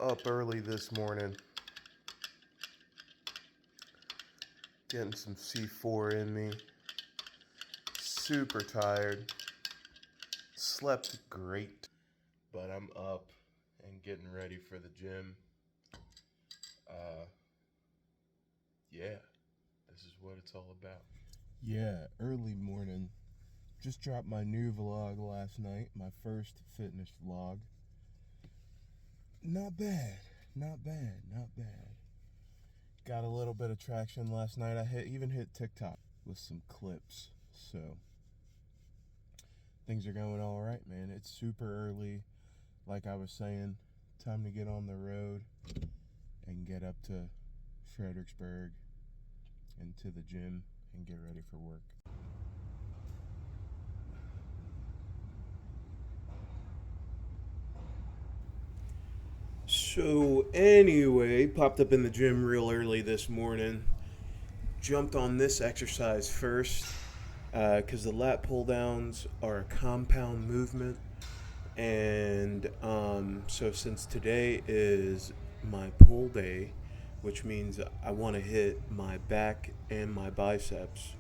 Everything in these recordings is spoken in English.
Up early this morning, getting some C4 in me. Super tired. Slept great, but I'm up and getting ready for the gym. Uh, yeah, this is what it's all about. Yeah, early morning. Just dropped my new vlog last night, my first fitness vlog. Not bad. Got a little bit of traction last night. I even hit TikTok with some clips. So things are going all right, man. It's super early. Like I was saying, time to get on the road and get up to Fredericksburg and to the gym and get ready for work. So anyway, popped up in the gym real early this morning. Jumped on this exercise first because the lat pull downs are a compound movement. And so since today is my pull day, which means I want to hit my back and my biceps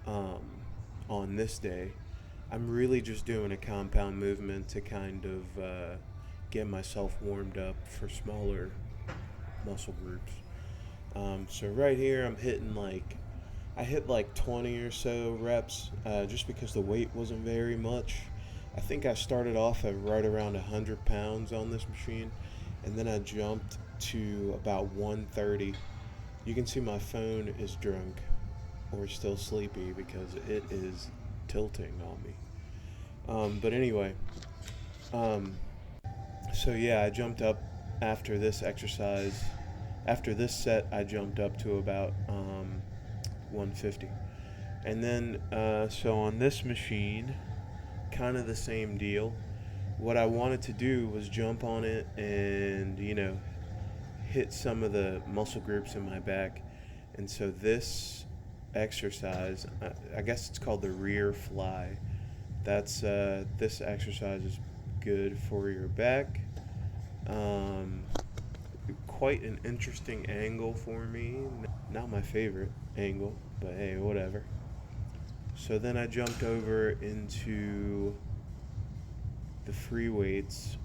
um, on this day, I'm really just doing a compound movement to kind of get myself warmed up for smaller muscle groups. So right here, I hit like 20 or so reps just because the weight wasn't very much. I think I started off at right around 100 pounds on this machine, and then I jumped to about 130. You can see my phone is drunk or still sleepy because it is tilting on me. But anyway, um, so yeah, I jumped up after this exercise. After this set, I jumped up to about 150. And then, so on this machine, kind of the same deal. What I wanted to do was jump on it and, hit some of the muscle groups in my back. And so this exercise, I guess it's called the rear fly. This exercise is good for your back. Um, Quite an interesting angle for me. Not my favorite angle, but hey, whatever. So then I jumped over into the free weights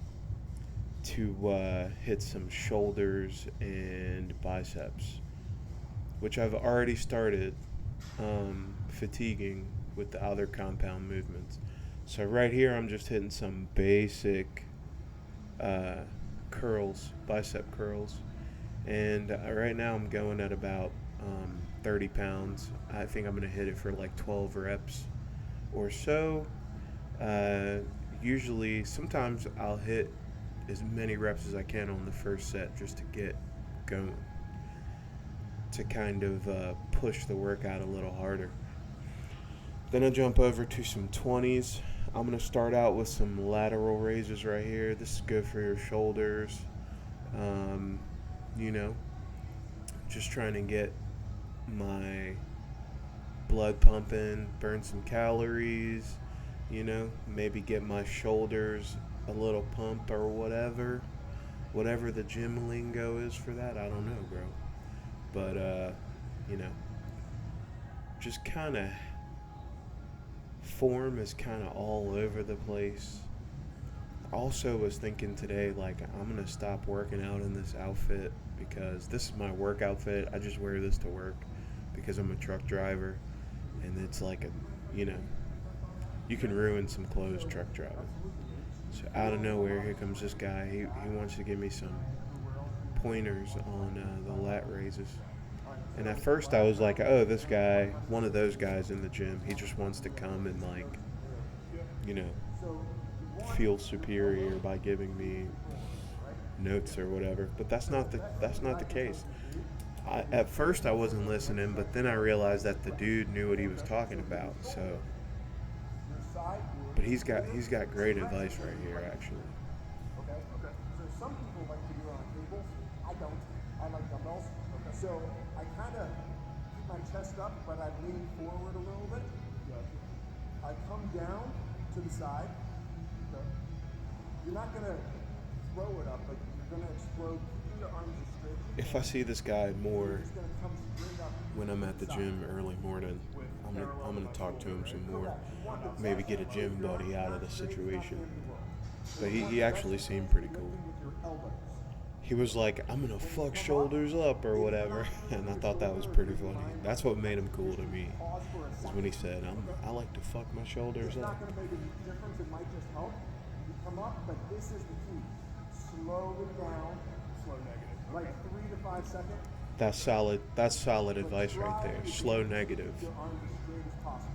to hit some shoulders and biceps, which I've already started fatiguing with the other compound movements. So right here, I'm just hitting some basic uh, curls, bicep curls. And right now I'm going at about 30 pounds. I think I'm going to hit it for like 12 reps or so. Uh, Usually, sometimes I'll hit as many reps as I can on the first set just to get going, to kind of push the workout a little harder. Then I jump over to some 20s. I'm going to start out with some lateral raises right here. This is good for your shoulders. Um, you know, just trying to get my blood pumping, burn some calories, maybe get my shoulders a little pump or whatever. Whatever the gym lingo is for that, I don't know, bro. But, just kind of form is kind of all over the place. Also was thinking today, like, I'm going to stop working out in this outfit because this is my work outfit. I just wear this to work because I'm a truck driver, and it's like you can ruin some clothes truck driving. So out of nowhere, here comes this guy. He wants to give me some pointers on the lat raises. And at first I was like, oh, this guy, one of those guys in the gym, he just wants to come and you know, feel superior by giving me notes or whatever. But that's not the case. At first I wasn't listening, but then I realized that the dude knew what he was talking about. So, but he's got great advice right here, actually. Okay. So some people like to do it on cables. I don't. I like dumbbells. Okay. So I kind of keep my chest up, but I lean forward a little bit. I come down to the side. Okay. You're not gonna throw it up, but you're gonna explode. Keeping your arms as straight as you If I see this guy more It's gonna come straight up. when I'm at the gym early morning, I'm gonna talk to him some more. Maybe get a gym buddy out of the situation. But he actually seemed pretty cool. With your elbows. He was like, I'm gonna fuck shoulders up or whatever, and I thought that was pretty funny. That's what made him cool to me, Pause for a is second. when he said, I like to fuck my shoulders It's not up. gonna make a difference. It might just help. You come up, but this is the key. Slow it down. Slow negative. Like 3 to 5 seconds. That's solid. That's solid advice right there. Slow negative. Your arms as straight as possible.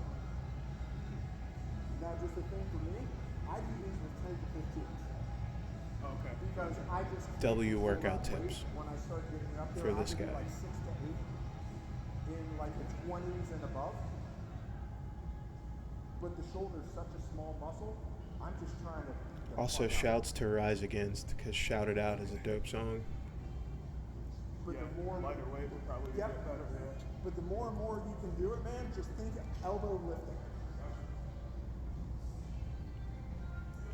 Now, just the thing for me, I do these with 10 to 15. Okay. Because I just W workout weight tips when I start getting up there. for I this can do guy. like 6 to 8 in like the 20s and above. But the shoulder's such a small muscle. I'm just trying to. Also, shouts to Rise Against, because Shout It Out is a dope song. But the more lighter weight would probably get better. Yeah. But the more and more you can do it, man, just think elbow lifting.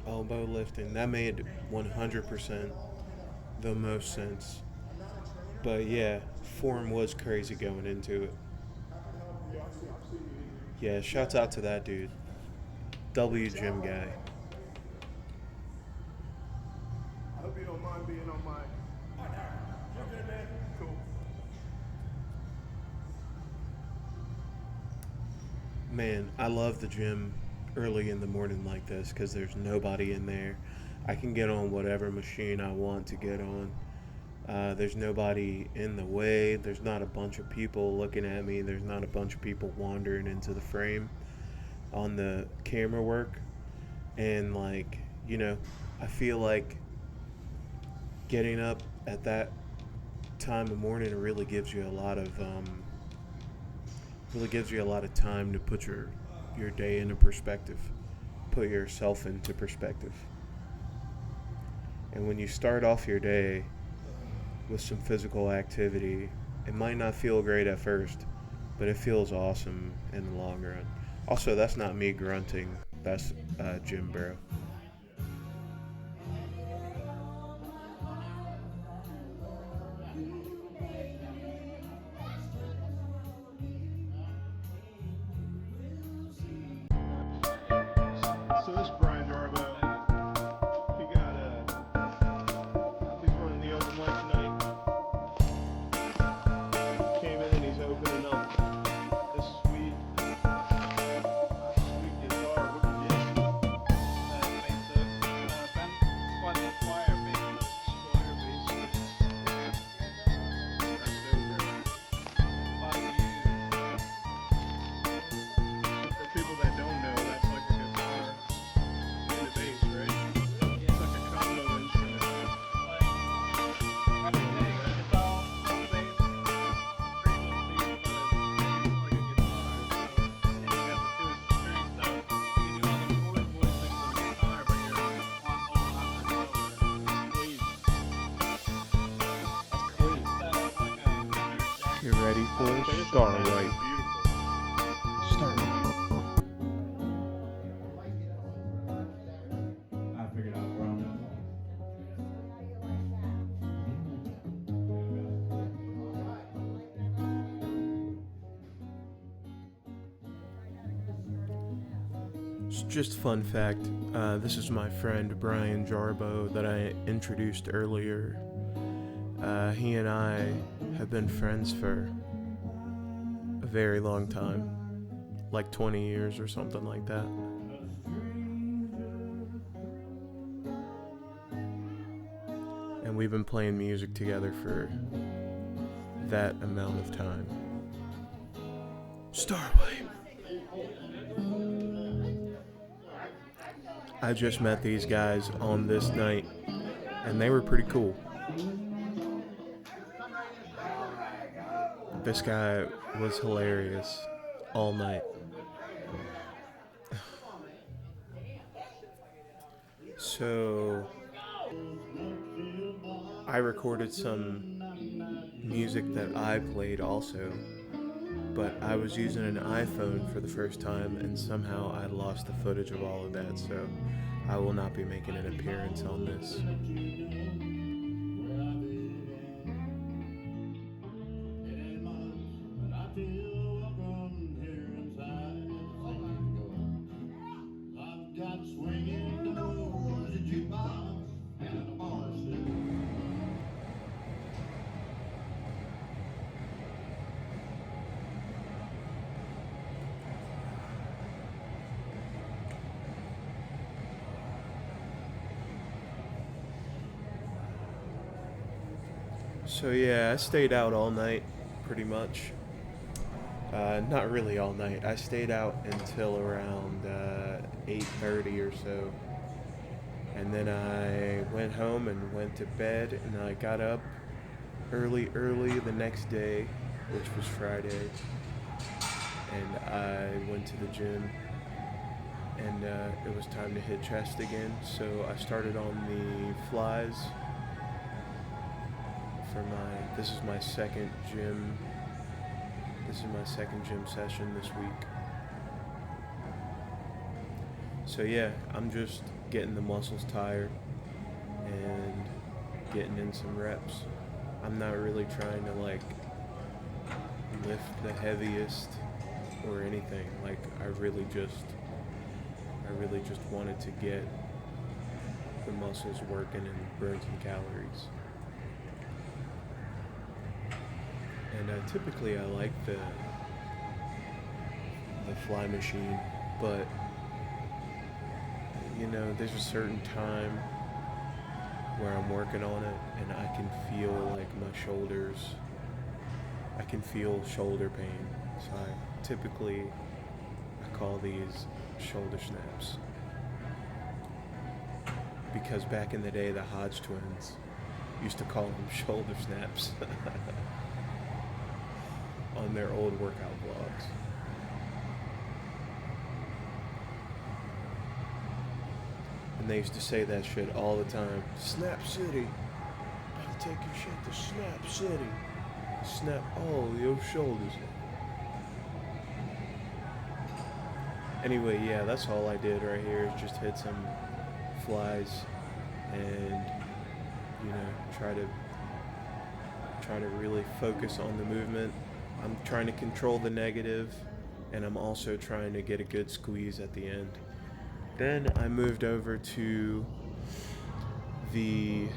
Elbow lifting. That made 100% the most sense. But yeah, form was crazy going into it. Yeah, shouts out to that dude. W Gym guy. I hope you don't mind being on my. You're good, man. Cool. Man, I love the gym early in the morning like this because there's nobody in there. I can get on whatever machine I want to get on. There's nobody in the way. There's not a bunch of people looking at me. There's not a bunch of people wandering into the frame on the camera work. And, like, you know, I feel like getting up at that time of morning really gives you a lot of time to put your day into perspective, put yourself into perspective. And when you start off your day with some physical activity, it might not feel great at first, but it feels awesome in the long run. Also, that's not me grunting, that's Jim Bro. So this Brian Darbo, he got he's running the open mic tonight. Came in and he's opening up this sweet guitar. What you did? For people that don't know, that's like a guitar and a bass, right? It's like a combo instrument. You ready for Starlight? Starlight. I figured out where I'm going. Just fun fact, this is my friend Brian Jarbo that I introduced earlier. He and I have been friends for a very long time, like 20 years or something like that. And we've been playing music together for that amount of time. Starlight. I just met these guys on this night, and they were pretty cool. This guy was hilarious all night. So, I recorded some music that I played also, but I was using an iPhone for the first time, and somehow I lost the footage of all of that, so I will not be making an appearance on this. So yeah, I stayed out all night, pretty much. Not really all night. I stayed out until around 8:30 or so, and then I went home and went to bed, and I got up early the next day, which was Friday, and I went to the gym, and it was time to hit chest again. So I started on the flies for my. This is my second gym. This is my second gym session this week. So yeah, I'm just getting the muscles tired and getting in some reps. I'm not really trying to like lift the heaviest or anything. Like I really just wanted to get the muscles working and burn some calories. And typically I like the fly machine, but you know, there's a certain time where I'm working on it and I can feel like my shoulders, I can feel shoulder pain. So I call these shoulder snaps. Because back in the day, the Hodge twins used to call them shoulder snaps on their old workout vlogs. And they used to say that shit all the time. Snap City. I'll take your shit to Snap City. Snap all your shoulders. Anyway, yeah, that's all I did right here is just hit some flies and, you know, try to really focus on the movement. I'm trying to control the negative, and I'm also trying to get a good squeeze at the end. Then I moved over to the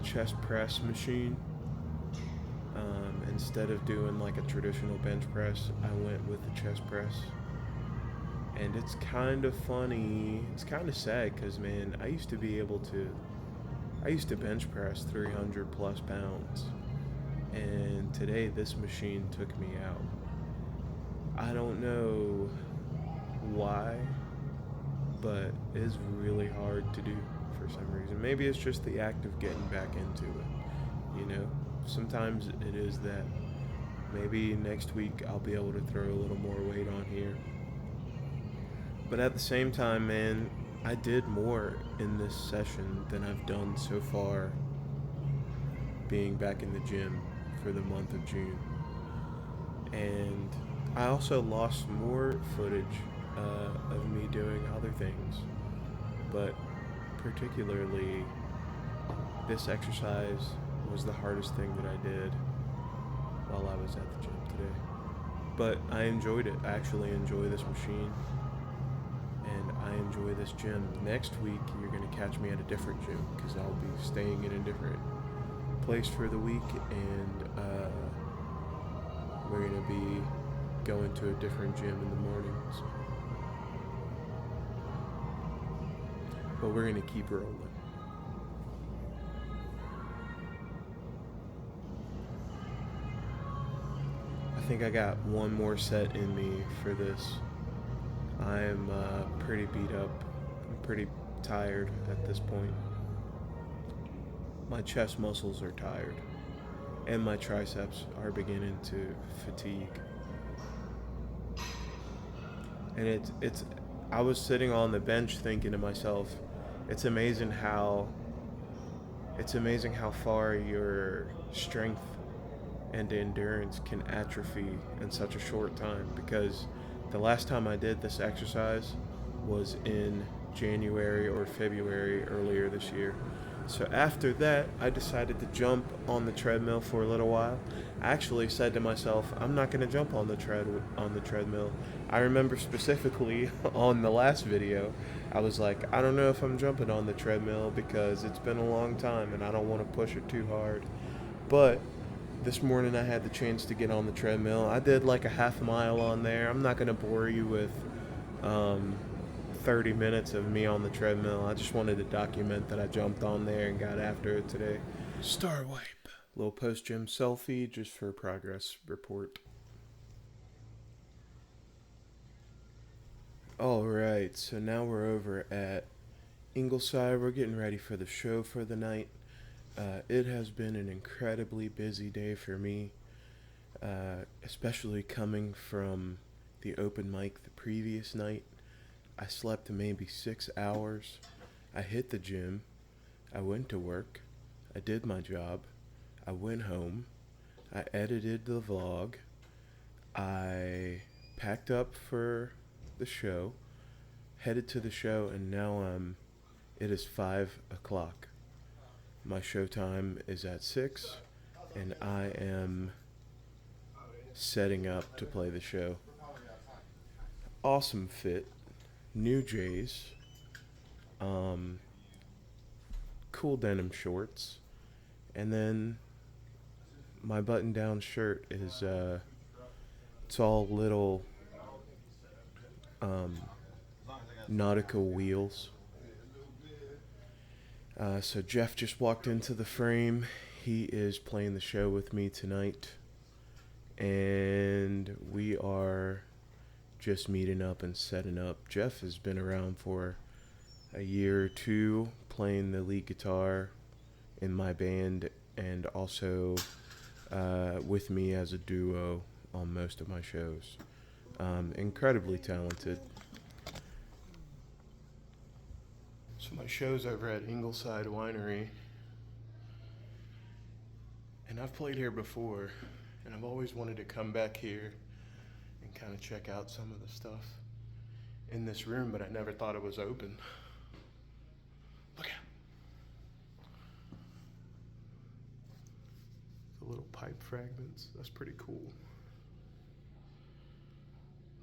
chest press machine. Instead of doing like a traditional bench press, I went with the chest press. And it's kind of funny, it's kind of sad because, man, I used to bench press 300 plus pounds. And today this machine took me out. I don't know why, but it's really hard to do for some reason. Maybe it's just the act of getting back into it, you know? Sometimes it is that. Maybe next week I'll be able to throw a little more weight on here. But at the same time, man, I did more in this session than I've done so far being back in the gym for the month of June. And I also lost more footage of me doing other things. But particularly, this exercise was the hardest thing that I did while I was at the gym today. But I enjoyed it. I actually enjoy this machine. And I enjoy this gym. Next week, you're going to catch me at a different gym because I'll be staying in a different place for the week, and we're going to be going to a different gym in the mornings. But we're going to keep rolling. I think I got one more set in me for this. I'm pretty beat up. I'm pretty tired at this point. My chest muscles are tired, and my triceps are beginning to fatigue. And it's. I was sitting on the bench thinking to myself, it's amazing how far your strength and endurance can atrophy in such a short time, because the last time I did this exercise was in January or February earlier this year. So after that, I decided to jump on the treadmill for a little while. I actually said to myself, I'm not going to jump on the treadmill. I remember specifically on the last video, I was like, I don't know if I'm jumping on the treadmill because it's been a long time and I don't want to push it too hard. But this morning I had the chance to get on the treadmill. I did like a half mile on there. I'm not going to bore you with 30 minutes of me on the treadmill. I just wanted to document that I jumped on there and got after it today. Star wipe. Little post gym selfie just for a progress report. Alright, so now we're over at Ingleside. We're getting ready for the show for the night. It has been an incredibly busy day for me, especially coming from the open mic the previous night. I slept maybe 6 hours. I hit the gym. I went to work. I did my job. I went home. I edited the vlog. I packed up for the show, headed to the show, and now it is 5 o'clock. My show time is at 6, and I am setting up to play the show. Awesome fit, new J's, cool denim shorts, and then my button-down shirt is it's all little nautical wheels. So Jeff just walked into the frame. He is playing the show with me tonight, and we are just meeting up and setting up. Jeff has been around for a year or two, playing the lead guitar in my band, and also with me as a duo on most of my shows. Incredibly talented. So my show's over at Ingleside Winery, and I've played here before, and I've always wanted to come back here and kind of check out some of the stuff in this room, but I never thought it was open. Look out. The little pipe fragments, that's pretty cool.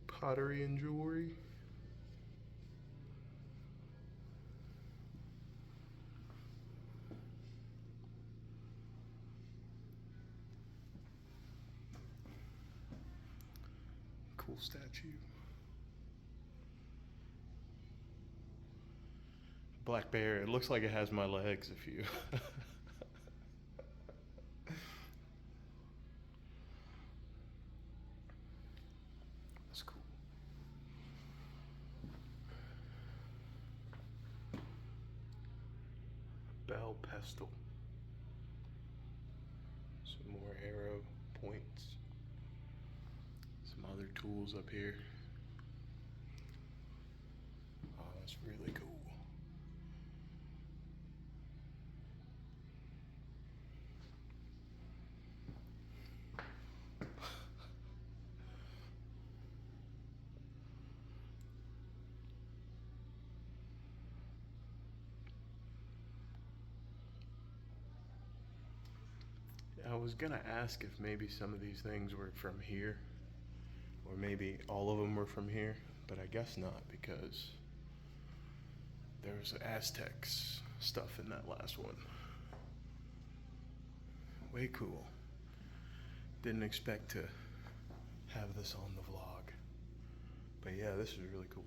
Pottery and jewelry. Cool statue. Black bear. It looks like it has my legs if you. That's cool. Bell pestle. Some more arrow points. Some other tools up here. Oh, that's really cool. I was gonna ask if maybe some of these things were from here, or maybe all of them were from here, but I guess not, because there's Aztecs stuff in that last one. Way cool. Didn't expect to have this on the vlog, but yeah, this is really cool.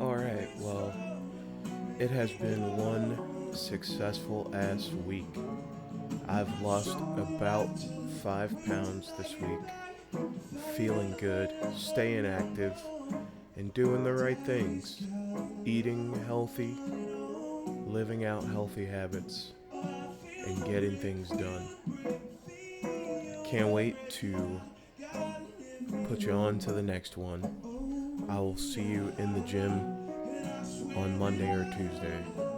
Alright, well, it has been one successful ass week. I've lost about 5 pounds this week. Feeling good, staying active, and doing the right things. Eating healthy, living out healthy habits, and getting things done. can't wait to put you on to the next one. I will see you in the gym on Monday or Tuesday.